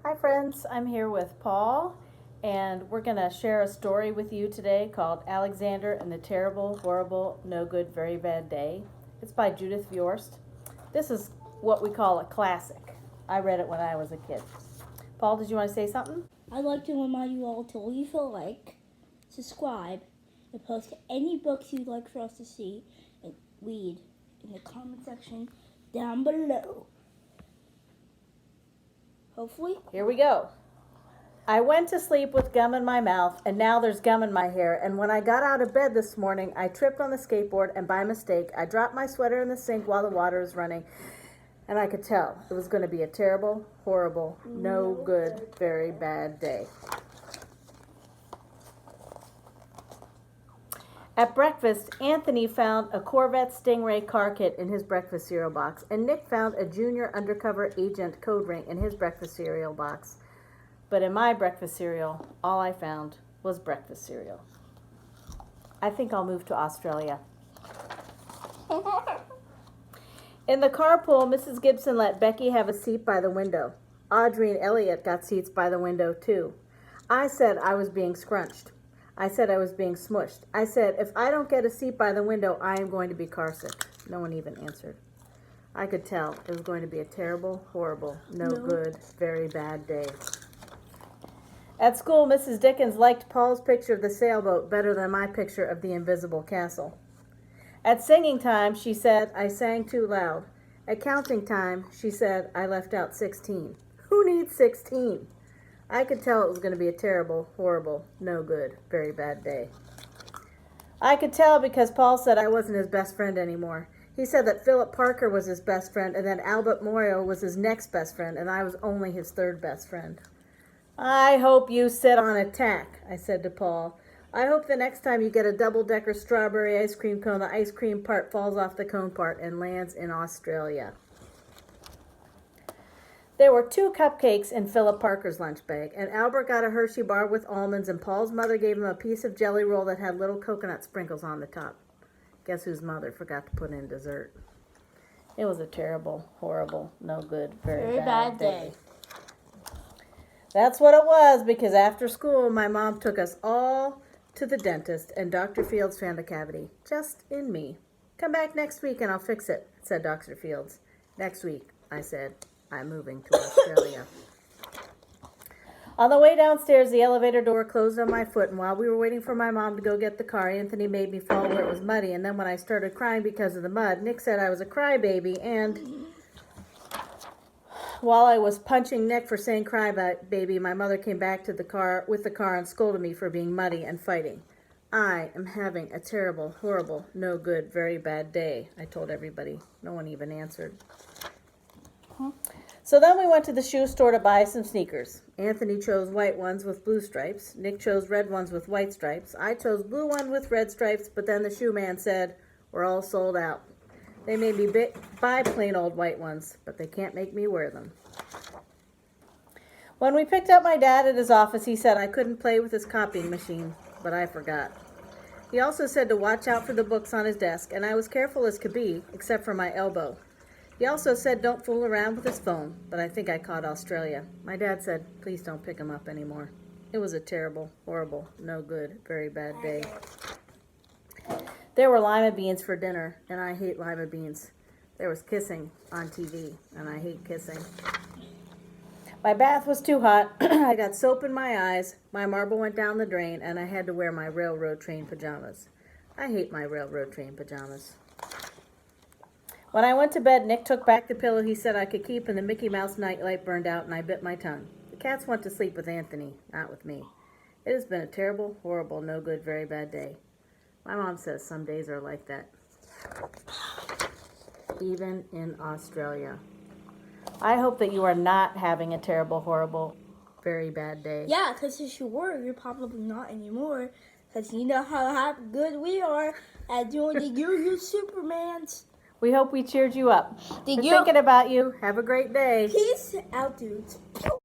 Hi friends, I'm here with Paul and we're going to share a story with you today called Alexander and the Terrible, Horrible, No Good, Very Bad Day. It's by Judith Viorst. This is what we call a classic. I read it when I was a kid. Paul, did you want to say something? I'd like to remind you all to leave a like, subscribe, and post any books you'd like for us to see and read in the comment section down below. Hopefully. Here we go. I went to sleep with gum in my mouth, and now there's gum in my hair. And when I got out of bed this morning, I tripped on the skateboard, and by mistake, I dropped my sweater in the sink while the water was running. And I could tell it was going to be a terrible, horrible, no good, very bad day. At breakfast, Anthony found a Corvette Stingray car kit in his breakfast cereal box, and Nick found a junior undercover agent code ring in his breakfast cereal box. But in my breakfast cereal, all I found was breakfast cereal. I think I'll move to Australia. In the carpool, Mrs. Gibson let Becky have a seat by the window. Audrey and Elliot got seats by the window, too. I said I was being scrunched. I said I was being smushed. I said, if I don't get a seat by the window, I am going to be carsick. No one even answered. I could tell it was going to be a terrible, horrible, no good, very bad day. At school, Mrs. Dickens liked Paul's picture of the sailboat better than my picture of the invisible castle. At singing time, she said, I sang too loud. At counting time, she said, I left out 16. Who needs 16? I could tell it was going to be a terrible, horrible, no good, very bad day. I could tell because Paul said I wasn't his best friend anymore. He said that Philip Parker was his best friend, and then Albert Moyo was his next best friend, and I was only his third best friend. I hope you sit on a tack, I said to Paul. I hope the next time you get a double-decker strawberry ice cream cone, the ice cream part falls off the cone part and lands in Australia. There were 2 cupcakes in Philip Parker's lunch bag, and Albert got a Hershey bar with almonds, and Paul's mother gave him a piece of jelly roll that had little coconut sprinkles on the top. Guess whose mother forgot to put in dessert? It was a terrible, horrible, no good, very bad day. That's what it was, because after school, my mom took us all to the dentist, and Dr. Fields found a cavity, just in me. Come back next week and I'll fix it, said Dr. Fields. Next week, I said, I'm moving to Australia. On the way downstairs, the elevator door closed on my foot, and while we were waiting for my mom to go get the car, Anthony made me fall where it was muddy, and then when I started crying because of the mud, Nick said I was a crybaby, and while I was punching Nick for saying crybaby, my mother came back to the car and scolded me for being muddy and fighting. I am having a terrible, horrible, no good, very bad day, I told everybody. No one even answered. So then we went to the shoe store to buy some sneakers. Anthony chose white ones with blue stripes. Nick chose red ones with white stripes. I chose blue ones with red stripes, but then the shoe man said, we're all sold out. They made me buy plain old white ones, but they can't make me wear them. When we picked up my dad at his office, he said I couldn't play with his copying machine, but I forgot. He also said to watch out for the books on his desk, and I was careful as could be, except for my elbow. He also said don't fool around with his phone, but I think I caught Australia. My dad said, please don't pick him up anymore. It was a terrible, horrible, no good, very bad day. There were lima beans for dinner, and I hate lima beans. There was kissing on TV, and I hate kissing. My bath was too hot. I got soap in my eyes, my marble went down the drain, and I had to wear my railroad train pajamas. I hate my railroad train pajamas. When I went to bed, Nick took back the pillow he said I could keep, and the Mickey Mouse nightlight burned out, and I bit my tongue. The cats went to sleep with Anthony, not with me. It has been a terrible, horrible, no good, very bad day. My mom says some days are like that. Even in Australia. I hope that you are not having a terrible, horrible, very bad day. Yeah, because if you were, you're probably not anymore. Because you know how good we are at doing the Yoo-Yoo Supermans. We hope we cheered you up. We're thinking about you. Have a great day. Peace out, dudes.